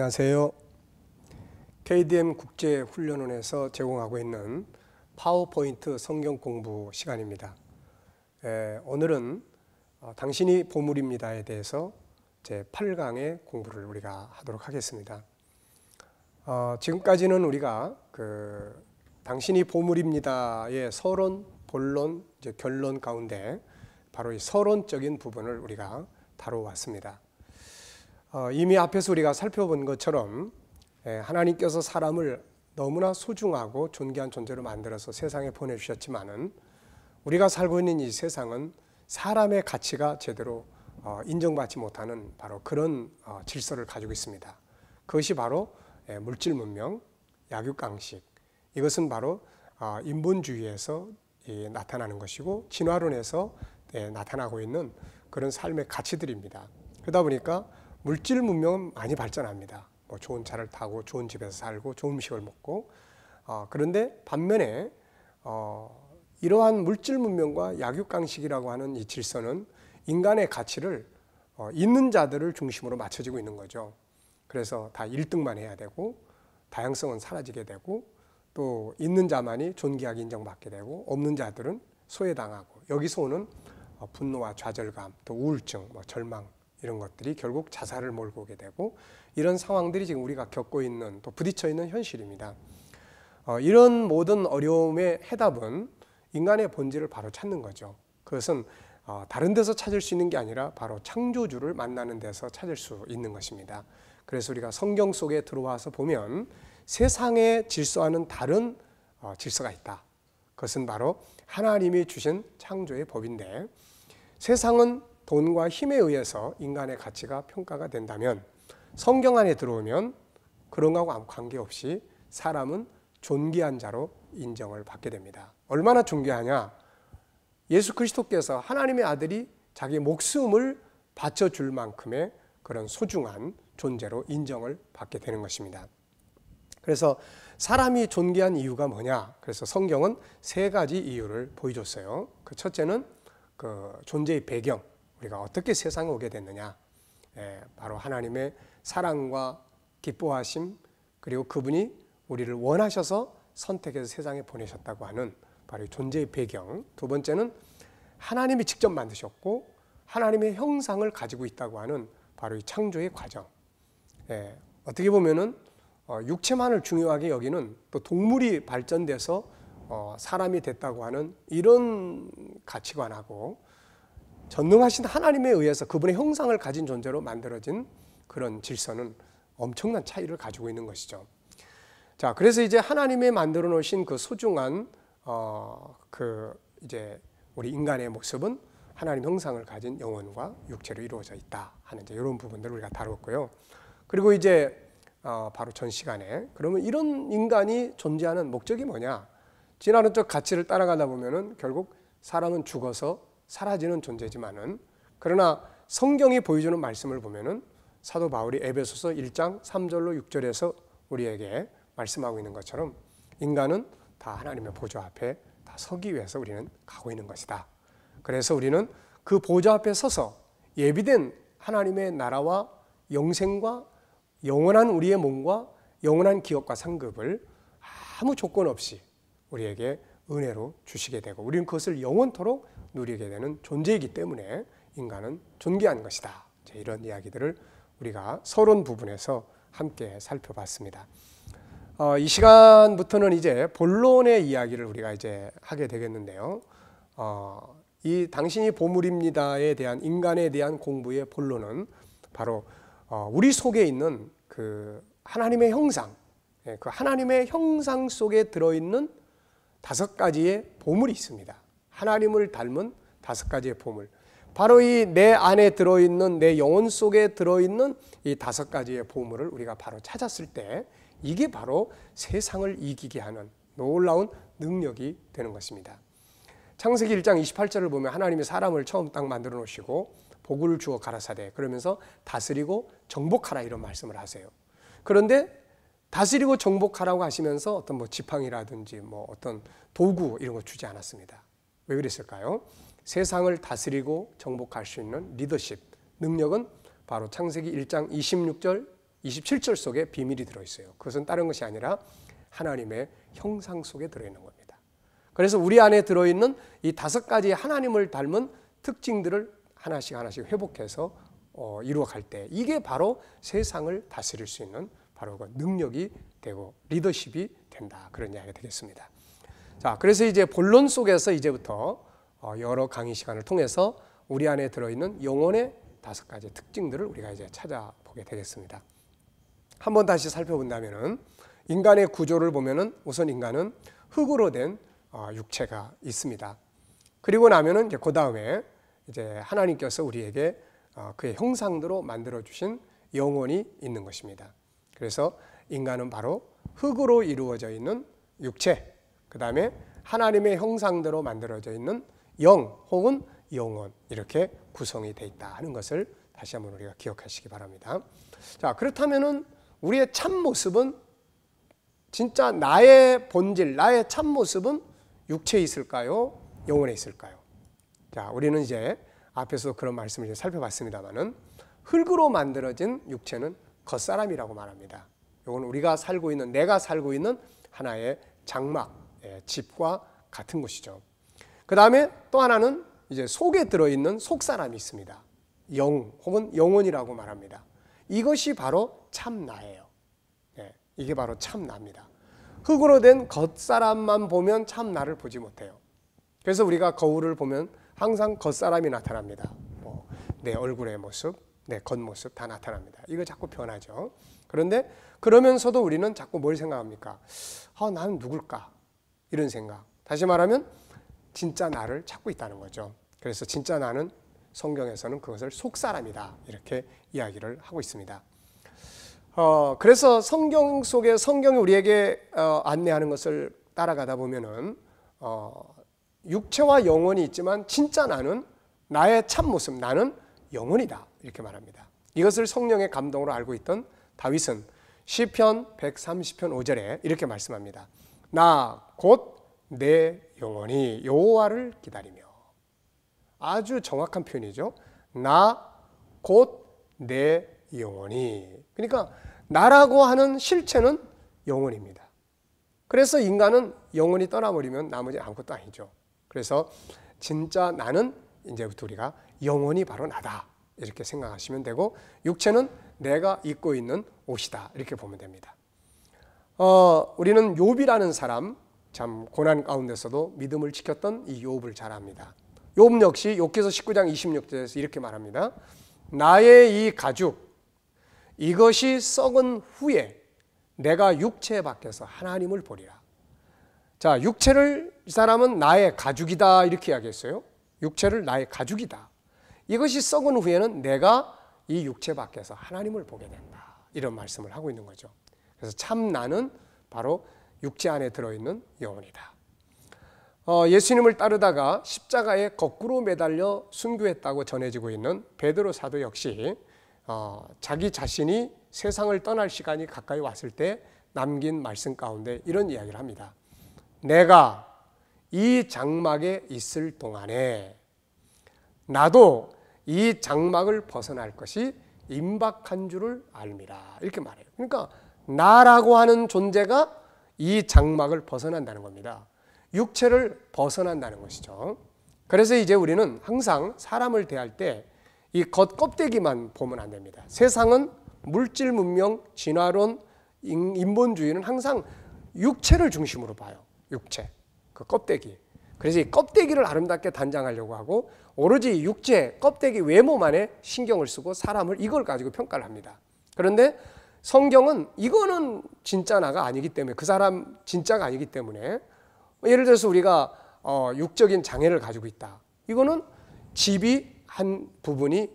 안녕하세요. KDM 국제훈련원에서 제공하고 있는 파워포인트 성경 공부 시간입니다. 오늘은 당신이 보물입니다에 대해서 제8강의 공부를 우리가 하도록 하겠습니다. 지금까지는 우리가 당신이 보물입니다의 서론, 본론, 결론 가운데 바로 이 서론적인 부분을 우리가 다뤄왔습니다. 이미 앞에서 우리가 살펴본 것처럼 하나님께서 사람을 너무나 소중하고 존귀한 존재로 만들어서 세상에 보내주셨지만은 우리가 살고 있는 이 세상은 사람의 가치가 제대로 인정받지 못하는 바로 그런 질서를 가지고 있습니다. 그것이 바로 물질 문명, 약육강식, 이것은 바로 인본주의에서 나타나는 것이고 진화론에서 나타나고 있는 그런 삶의 가치들입니다. 그러다 보니까 물질 문명은 많이 발전합니다. 좋은 차를 타고 좋은 집에서 살고 좋은 음식을 먹고 그런데 반면에 이러한 물질 문명과 약육강식이라고 하는 이 질서는 인간의 가치를 있는 자들을 중심으로 맞춰지고 있는 거죠. 그래서 다 1등만 해야 되고 다양성은 사라지게 되고 또 있는 자만이 존귀하게 인정받게 되고 없는 자들은 소외당하고 여기서 오는 분노와 좌절감 또 우울증, 절망 이런 것들이 결국 자살을 몰고 오게 되고 이런 상황들이 지금 우리가 겪고 있는 또 부딪혀 있는 현실입니다. 이런 모든 어려움의 해답은 인간의 본질을 바로 찾는 거죠. 그것은 다른 데서 찾을 수 있는 게 아니라 바로 창조주를 만나는 데서 찾을 수 있는 것입니다. 그래서 우리가 성경 속에 들어와서 보면 세상의 질서와는 다른 질서가 있다. 그것은 바로 하나님이 주신 창조의 법인데 세상은 돈과 힘에 의해서 인간의 가치가 평가가 된다면 성경 안에 들어오면 그런 거하고 아무 관계없이 사람은 존귀한 자로 인정을 받게 됩니다. 얼마나 존귀하냐? 예수 그리스도께서 하나님의 아들이 자기 목숨을 바쳐줄 만큼의 그런 소중한 존재로 인정을 받게 되는 것입니다. 그래서 사람이 존귀한 이유가 뭐냐? 그래서 성경은 세 가지 이유를 보여줬어요. 그 첫째는 존재의 배경, 우리가 어떻게 세상에 오게 됐느냐, 바로 하나님의 사랑과 기뻐하심 그리고 그분이 우리를 원하셔서 선택해서 세상에 보내셨다고 하는 바로 존재의 배경. 두 번째는 하나님이 직접 만드셨고 하나님의 형상을 가지고 있다고 하는 바로 이 창조의 과정. 어떻게 보면은 육체만을 중요하게 여기는 또 동물이 발전돼서 사람이 됐다고 하는 이런 가치관하고 전능하신 하나님에 의해서 그분의 형상을 가진 존재로 만들어진 그런 질서는 엄청난 차이를 가지고 있는 것이죠. 자, 그래서 이제 하나님이 만들어 놓으신 그 소중한 이제 우리 인간의 모습은 하나님 형상을 가진 영혼과 육체로 이루어져 있다 하는 이제 이런 부분들을 우리가 다뤘고요. 그리고 이제 바로 전 시간에 그러면 이런 인간이 존재하는 목적이 뭐냐? 지나는 쪽 가치를 따라가다 보면은 결국 사람은 죽어서 사라지는 존재지만은 그러나 성경이 보여주는 말씀을 보면은 사도 바울이 에베소서 1장 3절로 6절에서 우리에게 말씀하고 있는 것처럼 인간은 다 하나님의 보좌 앞에 다 서기 위해서 우리는 가고 있는 것이다. 그래서 우리는 그 보좌 앞에 서서 예비된 하나님의 나라와 영생과 영원한 우리의 몸과 영원한 기업과 상급을 아무 조건 없이 우리에게 은혜로 주시게 되고 우리는 그것을 영원토록 누리게 되는 존재이기 때문에 인간은 존귀한 것이다. 이런 이야기들을 우리가 서론 부분에서 함께 살펴봤습니다. 이 시간부터는 이제 본론의 이야기를 우리가 이제 하게 되겠는데요. 이 당신이 보물입니다에 대한 인간에 대한 공부의 본론은 바로 우리 속에 있는 그 하나님의 형상, 그 하나님의 형상 속에 들어있는 5가지의 보물이 있습니다. 하나님을 닮은 5가지의 보물. 바로 이 내 안에 들어있는 내 영혼 속에 들어있는 이 5가지의 보물을 우리가 바로 찾았을 때 이게 바로 세상을 이기게 하는 놀라운 능력이 되는 것입니다. 창세기 1장 28절을 보면 하나님이 사람을 처음 딱 만들어 놓으시고 복을 주어 가라사대 그러면서 다스리고 정복하라 이런 말씀을 하세요. 그런데 다스리고 정복하라고 하시면서 어떤 지팡이라든지 어떤 도구 이런 거 주지 않았습니다. 왜 그랬을까요? 세상을 다스리고 정복할 수 있는 리더십 능력은 바로 창세기 1장 26절 27절 속에 비밀이 들어있어요. 그것은 다른 것이 아니라 하나님의 형상 속에 들어있는 겁니다. 그래서 우리 안에 들어있는 이 5가지 하나님을 닮은 특징들을 하나씩 회복해서 이루어갈 때 이게 바로 세상을 다스릴 수 있는 바로 그 능력이 되고 리더십이 된다. 그런 이야기가 되겠습니다. 자, 그래서 이제 본론 속에서 이제부터 여러 강의 시간을 통해서 우리 안에 들어있는 영혼의 5가지 특징들을 우리가 이제 찾아보게 되겠습니다. 한번 다시 살펴본다면은 인간의 구조를 보면은 우선 인간은 흙으로 된 육체가 있습니다. 그리고 나면은 이제 그 다음에 이제 하나님께서 우리에게 그의 형상대로 만들어 주신 영혼이 있는 것입니다. 그래서 인간은 바로 흙으로 이루어져 있는 육체, 그 다음에 하나님의 형상대로 만들어져 있는 영 혹은 영혼, 이렇게 구성이 되어 있다 하는 것을 다시 한번 우리가 기억하시기 바랍니다. 자, 그렇다면은 우리의 참모습은, 진짜 나의 본질, 나의 참모습은 육체에 있을까요? 영혼에 있을까요? 자, 우리는 이제 앞에서 그런 말씀을 이제 살펴봤습니다만은 흙으로 만들어진 육체는 겉사람이라고 말합니다. 이건 우리가 살고 있는, 내가 살고 있는 하나의 장막, 집과 같은 것이죠. 그 다음에 또 하나는 이제 속에 들어있는 속사람이 있습니다. 영 혹은 영혼이라고 말합니다. 이것이 바로 참나예요. 이게 바로 참나입니다. 흙으로 된 겉사람만 보면 참나를 보지 못해요. 그래서 우리가 거울을 보면 항상 겉사람이 나타납니다. 내 얼굴의 모습, 내 겉모습 다 나타납니다. 이거 자꾸 변하죠. 그런데 그러면서도 우리는 자꾸 뭘 생각합니까? 나는 누굴까? 이런 생각. 다시 말하면 진짜 나를 찾고 있다는 거죠. 그래서 진짜 나는 성경에서는 그것을 속사람이다, 이렇게 이야기를 하고 있습니다. 그래서 성경 속에 성경이 우리에게 안내하는 것을 따라가다 보면은 육체와 영혼이 있지만 진짜 나는, 나의 참모습, 나는 영혼이다, 이렇게 말합니다. 이것을 성령의 감동으로 알고 있던 다윗은 시편 130편 5절에 이렇게 말씀합니다. 나 곧 내 영혼이 여호와를 기다리며. 아주 정확한 표현이죠. 나 곧 내 영혼이. 그러니까 나라고 하는 실체는 영혼입니다. 그래서 인간은 영혼이 떠나버리면 나머지 아무것도 아니죠. 그래서 진짜 나는 이제부터 우리가 영혼이 바로 나다, 이렇게 생각하시면 되고, 육체는 내가 입고 있는 옷이다, 이렇게 보면 됩니다. 우리는 욥이라는 사람, 참 고난 가운데서도 믿음을 지켰던 이 욥을 잘 압니다. 욥 역시 욥기서 19장 26절에서 이렇게 말합니다. 나의 이 가죽, 이것이 썩은 후에 내가 육체 밖에서 하나님을 보리라. 자, 육체를 이 사람은 나의 가죽이다, 이렇게 이야기했어요. 육체를 나의 가죽이다. 이것이 썩은 후에는 내가 이 육체 밖에서 하나님을 보게 된다, 이런 말씀을 하고 있는 거죠. 그래서 참 나는 바로 육체 안에 들어있는 영혼이다. 예수님을 따르다가 십자가에 거꾸로 매달려 순교했다고 전해지고 있는 베드로 사도 역시 자기 자신이 세상을 떠날 시간이 가까이 왔을 때 남긴 말씀 가운데 이런 이야기를 합니다. 내가 이 장막에 있을 동안에 나도 이 장막을 벗어날 것이 임박한 줄을 알미라, 이렇게 말해요. 그러니까 나라고 하는 존재가 이 장막을 벗어난다는 겁니다. 육체를 벗어난다는 것이죠. 그래서 이제 우리는 항상 사람을 대할 때 이 겉껍데기만 보면 안 됩니다. 세상은 물질 문명, 진화론, 인본주의는 항상 육체를 중심으로 봐요. 육체, 그 껍데기. 그래서 이 껍데기를 아름답게 단장하려고 하고 오로지 육체, 껍데기 외모만에 신경을 쓰고 사람을 이걸 가지고 평가를 합니다. 그런데 성경은 이거는 진짜 나가 아니기 때문에, 그 사람 진짜가 아니기 때문에, 예를 들어서 우리가 육적인 장애를 가지고 있다. 이거는 집이 한 부분이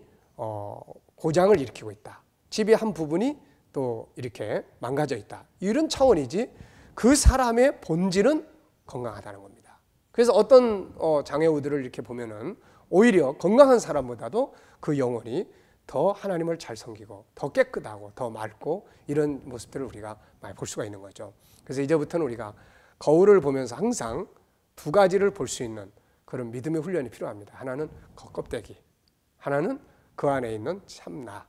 고장을 일으키고 있다. 집이 한 부분이 또 이렇게 망가져 있다. 이런 차원이지 그 사람의 본질은 건강하다는 겁니다. 그래서 어떤 장애우들을 이렇게 보면은 오히려 건강한 사람보다도 그 영혼이 더 하나님을 잘 섬기고 더 깨끗하고 더 맑고 이런 모습들을 우리가 많이 볼 수가 있는 거죠. 그래서 이제부터는 우리가 거울을 보면서 항상 두 가지를 볼 수 있는 그런 믿음의 훈련이 필요합니다. 하나는 겉껍데기, 하나는 그 안에 있는 참나.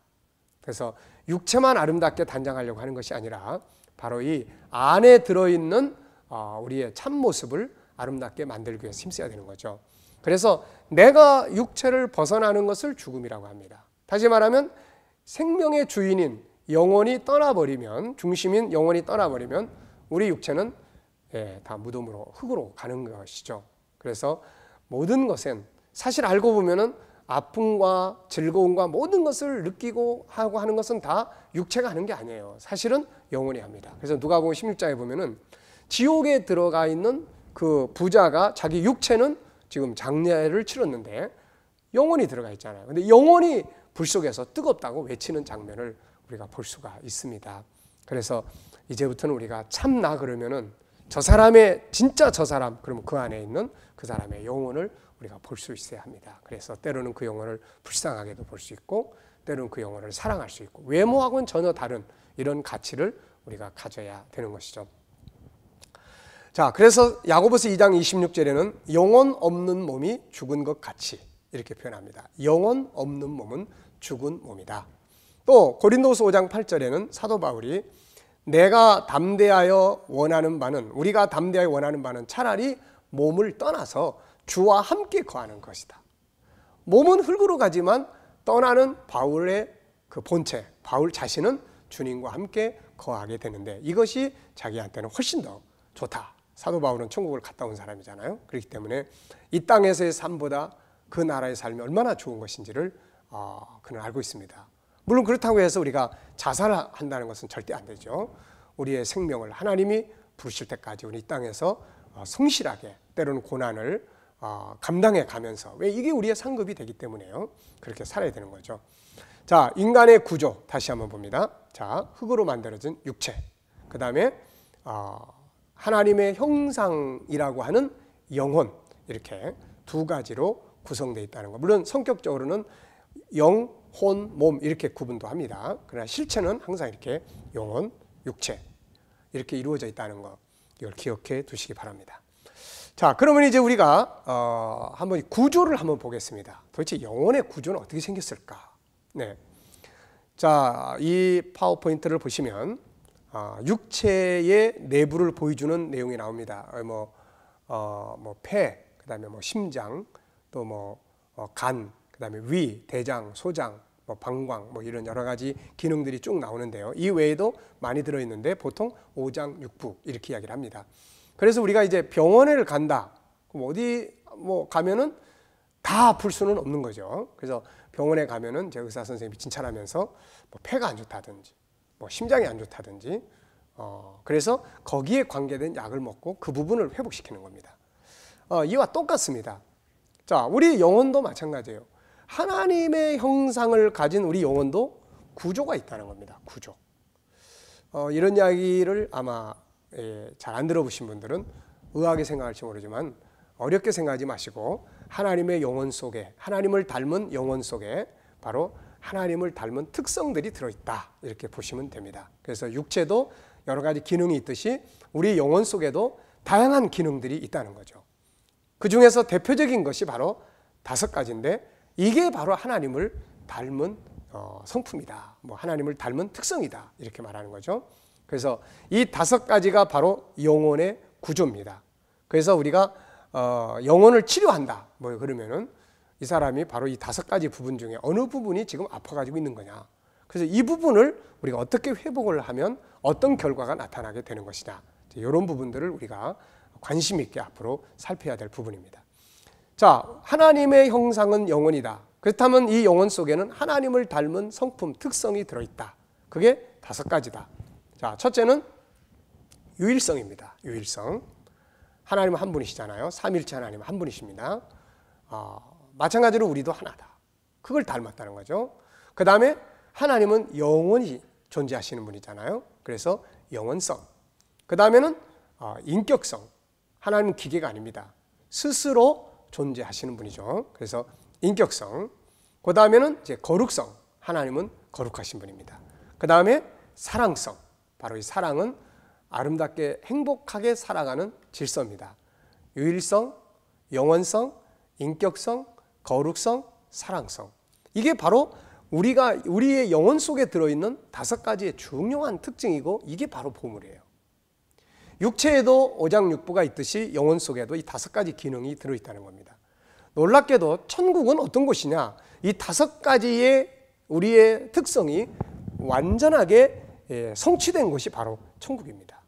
그래서 육체만 아름답게 단장하려고 하는 것이 아니라 바로 이 안에 들어있는 우리의 참모습을 아름답게 만들기 위해서 힘써야 되는 거죠. 그래서 내가 육체를 벗어나는 것을 죽음이라고 합니다. 다시 말하면 생명의 주인인 영혼이 떠나버리면, 중심인 영혼이 떠나버리면 우리 육체는 다 무덤으로, 흙으로 가는 것이죠. 그래서 모든 것은 사실 알고 보면은 아픔과 즐거움과 모든 것을 느끼고 하고 하는 것은 다 육체가 하는 게 아니에요. 사실은 영혼이 합니다. 그래서 누가복음 16장에 보면은 지옥에 들어가 있는 그 부자가 자기 육체는 지금 장례를 치렀는데 영혼이 들어가 있잖아요. 근데 영혼이 불 속에서 뜨겁다고 외치는 장면을 우리가 볼 수가 있습니다. 그래서 이제부터는 우리가 참나 그러면은 저 사람의 진짜 저 사람, 그러면 그 안에 있는 그 사람의 영혼을 우리가 볼 수 있어야 합니다. 그래서 때로는 그 영혼을 불쌍하게도 볼 수 있고 때로는 그 영혼을 사랑할 수 있고 외모하고는 전혀 다른 이런 가치를 우리가 가져야 되는 것이죠. 자, 그래서 야고보서 2장 26절에는 영혼 없는 몸이 죽은 것 같이 이렇게 표현합니다. 영혼 없는 몸은 죽은 몸이다. 또 고린도서 5장 8절에는 사도 바울이 내가 담대하여 원하는 바는, 우리가 담대하여 원하는 바는 차라리 몸을 떠나서 주와 함께 거하는 것이다. 몸은 흙으로 가지만 떠나는 바울의 그 본체, 바울 자신은 주님과 함께 거하게 되는데 이것이 자기한테는 훨씬 더 좋다. 사도 바울은 천국을 갔다 온 사람이잖아요. 그렇기 때문에 이 땅에서의 삶보다 그 나라의 삶이 얼마나 좋은 것인지를 그는 알고 있습니다. 물론 그렇다고 해서 우리가 자살한다는 것은 절대 안 되죠. 우리의 생명을 하나님이 부르실 때까지 우리 이 땅에서 성실하게 때로는 고난을 감당해 가면서, 왜 이게 우리의 상급이 되기 때문에요. 그렇게 살아야 되는 거죠. 자, 인간의 구조 다시 한번 봅니다. 자, 흙으로 만들어진 육체, 그 다음에 하나님의 형상이라고 하는 영혼, 이렇게 두 가지로 구성되어 있다는 거. 물론 성격적으로는 영, 혼, 몸 이렇게 구분도 합니다. 그러나 실체는 항상 이렇게 영혼, 육체 이렇게 이루어져 있다는 거, 이걸 기억해 두시기 바랍니다. 자, 그러면 이제 우리가 한번 구조를 한번 보겠습니다. 도대체 영혼의 구조는 어떻게 생겼을까? 네. 자, 이 파워포인트를 보시면 육체의 내부를 보여주는 내용이 나옵니다. 폐, 그다음에 심장, 또 간, 그다음에 위, 대장, 소장, 방광, 이런 여러 가지 기능들이 쭉 나오는데요. 이 외에도 많이 들어 있는데 보통 오장육부 이렇게 이야기를 합니다. 그래서 우리가 이제 병원을 간다. 그럼 어디 가면은 다 아플 수는 없는 거죠. 그래서 병원에 가면은 제 의사 선생님이 진찰하면서 폐가 안 좋다든지, 심장이 안 좋다든지, 그래서 거기에 관계된 약을 먹고 그 부분을 회복시키는 겁니다. 이와 똑같습니다. 자, 우리 영혼도 마찬가지예요. 하나님의 형상을 가진 우리 영혼도 구조가 있다는 겁니다. 구조. 이런 이야기를 아마 잘 안 들어보신 분들은 의아하게 생각할지 모르지만 어렵게 생각하지 마시고 하나님의 영혼 속에, 하나님을 닮은 영혼 속에 바로 하나님을 닮은 특성들이 들어있다, 이렇게 보시면 됩니다. 그래서 육체도 여러 가지 기능이 있듯이 우리 영혼 속에도 다양한 기능들이 있다는 거죠. 그 중에서 대표적인 것이 바로 5가지인데 이게 바로 하나님을 닮은 성품이다, 하나님을 닮은 특성이다, 이렇게 말하는 거죠. 그래서 이 5가지가 바로 영혼의 구조입니다. 그래서 우리가 영혼을 치료한다, 그러면은 이 사람이 바로 이 5가지 부분 중에 어느 부분이 지금 아파가지고 있는 거냐. 그래서 이 부분을 우리가 어떻게 회복을 하면 어떤 결과가 나타나게 되는 것이냐. 이런 부분들을 우리가 관심 있게 앞으로 살펴야 될 부분입니다. 자, 하나님의 형상은 영혼이다. 그렇다면 이 영혼 속에는 하나님을 닮은 성품, 특성이 들어있다. 그게 5가지다. 자, 첫째는 유일성입니다. 유일성. 하나님은 한 분이시잖아요. 삼일체 하나님은 한 분이십니다. 마찬가지로 우리도 하나다. 그걸 닮았다는 거죠. 그 다음에 하나님은 영원히 존재하시는 분이잖아요. 그래서 영원성. 그 다음에는 인격성. 하나님은 기계가 아닙니다. 스스로 존재하시는 분이죠. 그래서 인격성. 그 다음에는 이제 거룩성. 하나님은 거룩하신 분입니다. 그 다음에 사랑성. 바로 이 사랑은 아름답게 행복하게 살아가는 질서입니다. 유일성, 영원성, 인격성, 거룩성, 사랑성. 이게 바로 우리의 영혼 속에 들어있는 5가지의 중요한 특징이고 이게 바로 보물이에요. 육체에도 오장육부가 있듯이 영혼 속에도 이 5가지 기능이 들어있다는 겁니다. 놀랍게도 천국은 어떤 곳이냐? 이 5가지의 우리의 특성이 완전하게 성취된 곳이 바로 천국입니다.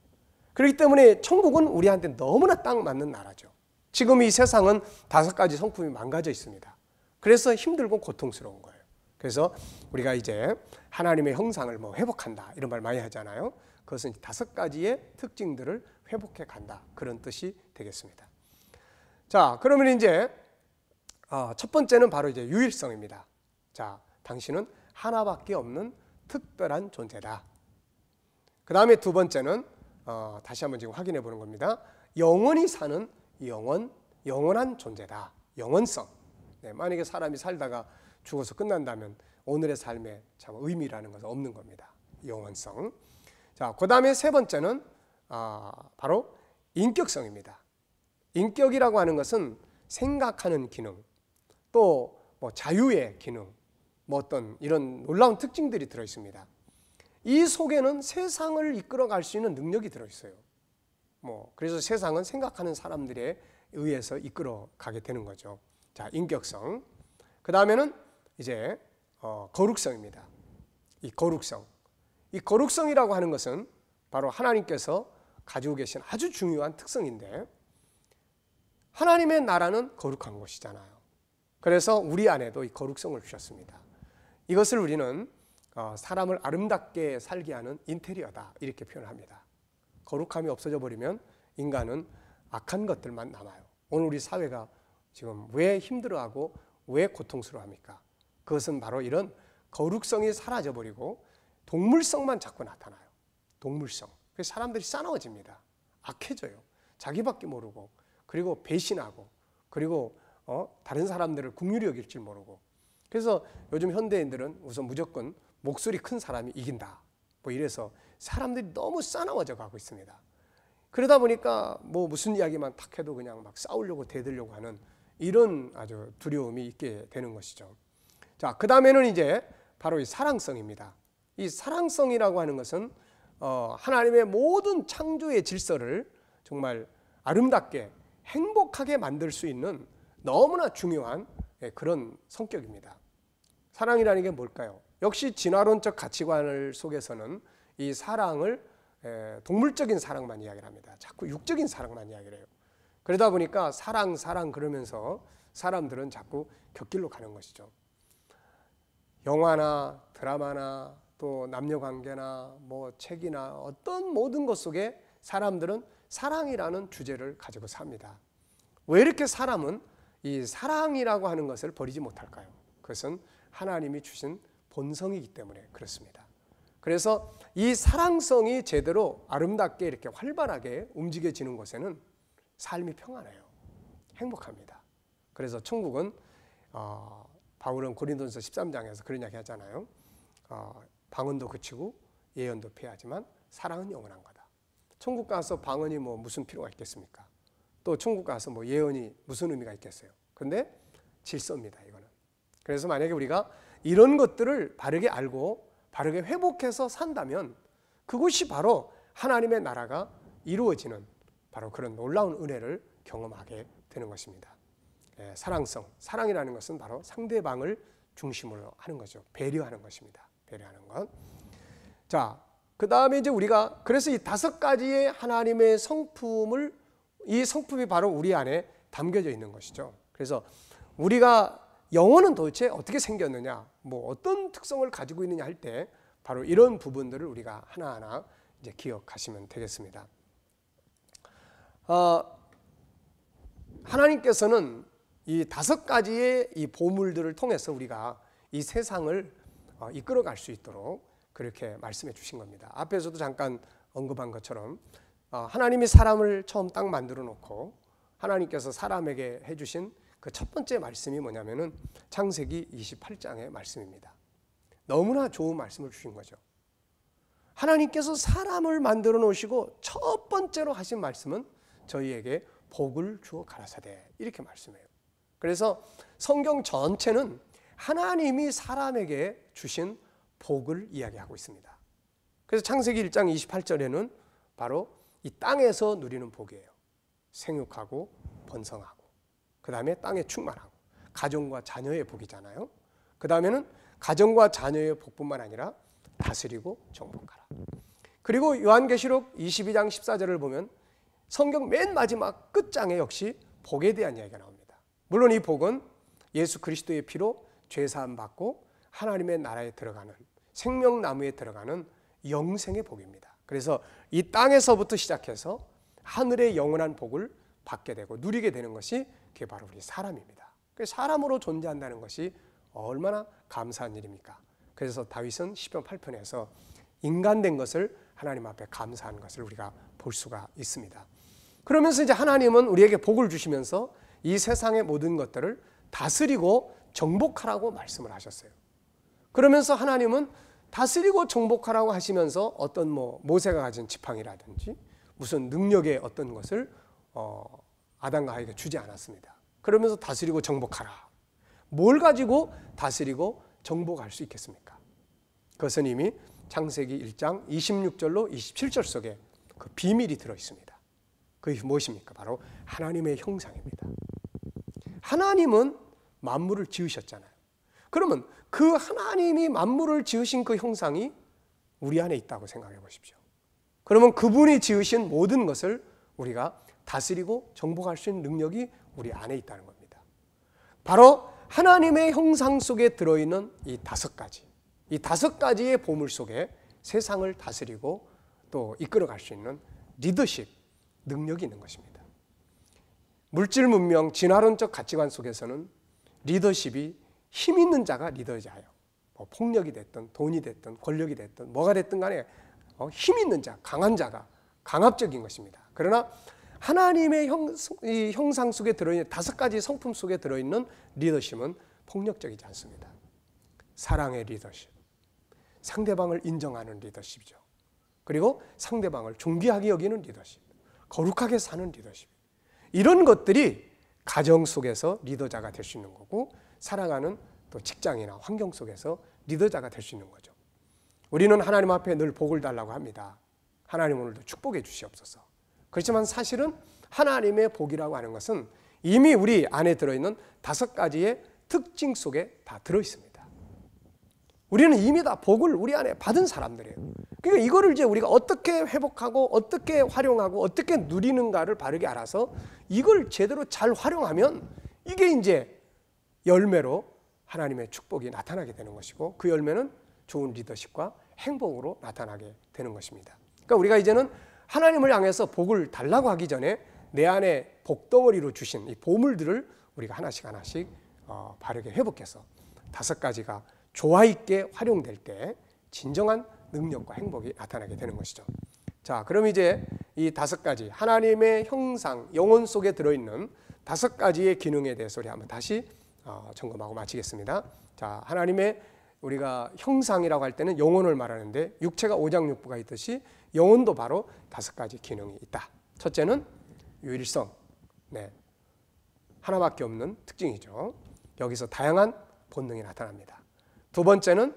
그렇기 때문에 천국은 우리한테 너무나 딱 맞는 나라죠. 지금 이 세상은 5가지 성품이 망가져 있습니다. 그래서 힘들고 고통스러운 거예요. 그래서 우리가 이제 하나님의 형상을 회복한다 이런 말 많이 하잖아요. 그것은 5가지의 특징들을 회복해 간다 그런 뜻이 되겠습니다. 자, 그러면 이제 첫 번째는 바로 이제 유일성입니다. 자, 당신은 하나밖에 없는 특별한 존재다. 그 다음에 두 번째는 다시 한번 지금 확인해 보는 겁니다. 영원히 사는 영원한 존재다. 영원성. 네, 만약에 사람이 살다가 죽어서 끝난다면 오늘의 삶에 참 의미라는 것은 없는 겁니다. 영원성. 자, 그 다음에 세 번째는 바로 인격성입니다. 인격이라고 하는 것은 생각하는 기능, 또 자유의 기능, 어떤 이런 놀라운 특징들이 들어 있습니다. 이 속에는 세상을 이끌어갈 수 있는 능력이 들어 있어요. 그래서 세상은 생각하는 사람들에 의해서 이끌어가게 되는 거죠. 자, 인격성. 그 다음에는 이제 거룩성입니다. 이 거룩성이라고 하는 것은 바로 하나님께서 가지고 계신 아주 중요한 특성인데, 하나님의 나라는 거룩한 곳이잖아요. 그래서 우리 안에도 이 거룩성을 주셨습니다. 이것을 우리는 사람을 아름답게 살게 하는 인테리어다 이렇게 표현합니다. 거룩함이 없어져 버리면 인간은 악한 것들만 남아요. 오늘 우리 사회가 지금 왜 힘들어하고 왜 고통스러워합니까? 그것은 바로 이런 거룩성이 사라져버리고 동물성만 자꾸 나타나요. 동물성. 그래서 사람들이 싸나워집니다. 악해져요. 자기밖에 모르고, 그리고 배신하고, 그리고 다른 사람들을 긍휼히 여길 줄 모르고. 그래서 요즘 현대인들은 우선 무조건 목소리 큰 사람이 이긴다 이래서 사람들이 너무 싸나워져 가고 있습니다. 그러다 보니까 무슨 이야기만 탁 해도 그냥 막 싸우려고 대들려고 하는 이런 아주 두려움이 있게 되는 것이죠. 자, 그 다음에는 이제 바로 이 사랑성입니다. 이 사랑성이라고 하는 것은 하나님의 모든 창조의 질서를 정말 아름답게 행복하게 만들 수 있는 너무나 중요한 그런 성격입니다. 사랑이라는 게 뭘까요? 역시 진화론적 가치관을 속에서는 이 사랑을 동물적인 사랑만 이야기를 합니다. 자꾸 육적인 사랑만 이야기를 해요. 그러다 보니까 사랑 그러면서 사람들은 자꾸 곁길로 가는 것이죠. 영화나 드라마나 또 남녀관계나 책이나 어떤 모든 것 속에 사람들은 사랑이라는 주제를 가지고 삽니다. 왜 이렇게 사람은 이 사랑이라고 하는 것을 버리지 못할까요? 그것은 하나님이 주신 본성이기 때문에 그렇습니다. 그래서 이 사랑성이 제대로 아름답게 이렇게 활발하게 움직여지는 곳에는 삶이 평안해요. 행복합니다. 그래서 천국은 바울은 고린도전서 13장에서 그런 이야기 하잖아요. 방언도 그치고 예언도 폐하지만 사랑은 영원한 거다. 천국 가서 방언이 무슨 필요가 있겠습니까? 또 천국 가서 예언이 무슨 의미가 있겠어요? 근데 질서입니다, 이거는. 그래서 만약에 우리가 이런 것들을 바르게 알고 바르게 회복해서 산다면 그것이 바로 하나님의 나라가 이루어지는 바로 그런 놀라운 은혜를 경험하게 되는 것입니다. 사랑성, 사랑이라는 것은 바로 상대방을 중심으로 하는 거죠. 배려하는 것입니다. 배려하는 것. 자, 그 다음에 이제 우리가 그래서 이 5가지의 하나님의 성품을, 이 성품이 바로 우리 안에 담겨져 있는 것이죠. 그래서 우리가 영혼은 도대체 어떻게 생겼느냐, 어떤 특성을 가지고 있느냐 할 때 바로 이런 부분들을 우리가 하나하나 이제 기억하시면 되겠습니다. 하나님께서는 이 5가지의 이 보물들을 통해서 우리가 이 세상을 이끌어갈 수 있도록 그렇게 말씀해 주신 겁니다. 앞에서도 잠깐 언급한 것처럼 하나님이 사람을 처음 딱 만들어 놓고 하나님께서 사람에게 해주신 그 첫 번째 말씀이 뭐냐면은 창세기 28장의 말씀입니다. 너무나 좋은 말씀을 주신 거죠. 하나님께서 사람을 만들어 놓으시고 첫 번째로 하신 말씀은 저희에게 복을 주어 가라사대 이렇게 말씀해요. 그래서 성경 전체는 하나님이 사람에게 주신 복을 이야기하고 있습니다. 그래서 창세기 1장 28절에는 바로 이 땅에서 누리는 복이에요. 생육하고 번성하고, 그 다음에 땅에 충만하고, 가정과 자녀의 복이잖아요. 그 다음에는 가정과 자녀의 복뿐만 아니라 다스리고 정복하라. 그리고 요한계시록 22장 14절을 보면 성경 맨 마지막 끝장에 역시 복에 대한 이야기가 나옵니다. 물론 이 복은 예수 그리스도의 피로 죄사함 받고 하나님의 나라에 들어가는, 생명나무에 들어가는 영생의 복입니다. 그래서 이 땅에서부터 시작해서 하늘의 영원한 복을 받게 되고 누리게 되는 것이 그게 바로 우리 사람입니다. 사람으로 존재한다는 것이 얼마나 감사한 일입니까? 그래서 다윗은 시편 8편에서 인간된 것을 하나님 앞에 감사하는 것을 우리가 볼 수가 있습니다. 그러면서 이제 하나님은 우리에게 복을 주시면서 이 세상의 모든 것들을 다스리고 정복하라고 말씀을 하셨어요. 그러면서 하나님은 다스리고 정복하라고 하시면서 어떤 모세가 가진 지팡이라든지 무슨 능력의 어떤 것을 아담과 하와에게 주지 않았습니다. 그러면서 다스리고 정복하라. 뭘 가지고 다스리고 정복할 수 있겠습니까? 그것은 이미 창세기 1장 26절로 27절 속에 그 비밀이 들어 있습니다. 그게 무엇입니까? 바로 하나님의 형상입니다. 하나님은 만물을 지으셨잖아요. 그러면 그 하나님이 만물을 지으신 그 형상이 우리 안에 있다고 생각해 보십시오. 그러면 그분이 지으신 모든 것을 우리가 다스리고 정복할 수 있는 능력이 우리 안에 있다는 겁니다. 바로 하나님의 형상 속에 들어있는 이 5가지, 이 5가지의 보물 속에 세상을 다스리고 또 이끌어갈 수 있는 리더십 능력이 있는 것입니다. 물질 문명, 진화론적 가치관 속에서는 리더십이 힘 있는 자가 리더자예요. 폭력이 됐든 돈이 됐든 권력이 됐든 뭐가 됐든 간에 힘 있는 자, 강한 자가 강압적인 것입니다. 그러나 하나님의 형상 속에 들어있는 5가지 성품 속에 들어있는 리더십은 폭력적이지 않습니다. 사랑의 리더십, 상대방을 인정하는 리더십이죠. 그리고 상대방을 존귀하게 여기는 리더십, 거룩하게 사는 리더십. 이런 것들이 가정 속에서 리더자가 될 수 있는 거고, 살아가는 또 직장이나 환경 속에서 리더자가 될 수 있는 거죠. 우리는 하나님 앞에 늘 복을 달라고 합니다. 하나님 오늘도 축복해 주시옵소서. 그렇지만 사실은 하나님의 복이라고 하는 것은 이미 우리 안에 들어있는 5가지의 특징 속에 다 들어있습니다. 우리는 이미 다 복을 우리 안에 받은 사람들이에요. 그러니까 이거를 이제 우리가 어떻게 회복하고 어떻게 활용하고 어떻게 누리는가를 바르게 알아서 이걸 제대로 잘 활용하면 이게 이제 열매로 하나님의 축복이 나타나게 되는 것이고, 그 열매는 좋은 리더십과 행복으로 나타나게 되는 것입니다. 그러니까 우리가 이제는 하나님을 향해서 복을 달라고 하기 전에 내 안에 복덩어리로 주신 이 보물들을 우리가 하나씩 바르게 회복해서 5가지가 조화 있게 활용될 때 진정한 능력과 행복이 나타나게 되는 것이죠. 자, 그럼 이제 이 5가지 하나님의 형상, 영혼 속에 들어있는 5가지의 기능에 대해서 우리 한번 다시 점검하고 마치겠습니다. 자, 하나님의 우리가 형상이라고 할 때는 영혼을 말하는데, 육체가 오장육부가 있듯이 영혼도 바로 5가지 기능이 있다. 첫째는 유일성, 하나밖에 없는 특징이죠. 여기서 다양한 본능이 나타납니다. 두 번째는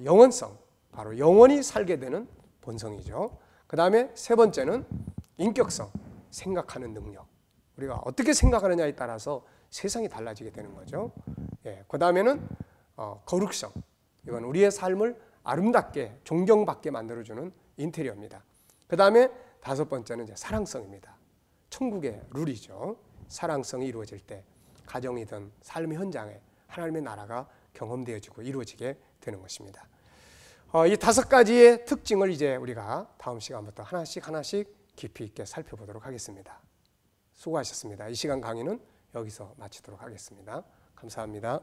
영원성, 바로 영원히 살게 되는 본성이죠. 그 다음에 세 번째는 인격성, 생각하는 능력. 우리가 어떻게 생각하느냐에 따라서 세상이 달라지게 되는 거죠. 그 다음에는 거룩성, 이건 우리의 삶을 아름답게 존경받게 만들어주는 인테리어입니다. 그 다음에 5번째는 이제 사랑성입니다. 천국의 룰이죠. 사랑성이 이루어질 때 가정이든 삶의 현장에 하나님의 나라가 경험되어지고 이루어지게 되는 것입니다. 이 5가지의 특징을 이제 우리가 다음 시간부터 하나씩 깊이 있게 살펴보도록 하겠습니다. 수고하셨습니다. 이 시간 강의는 여기서 마치도록 하겠습니다. 감사합니다.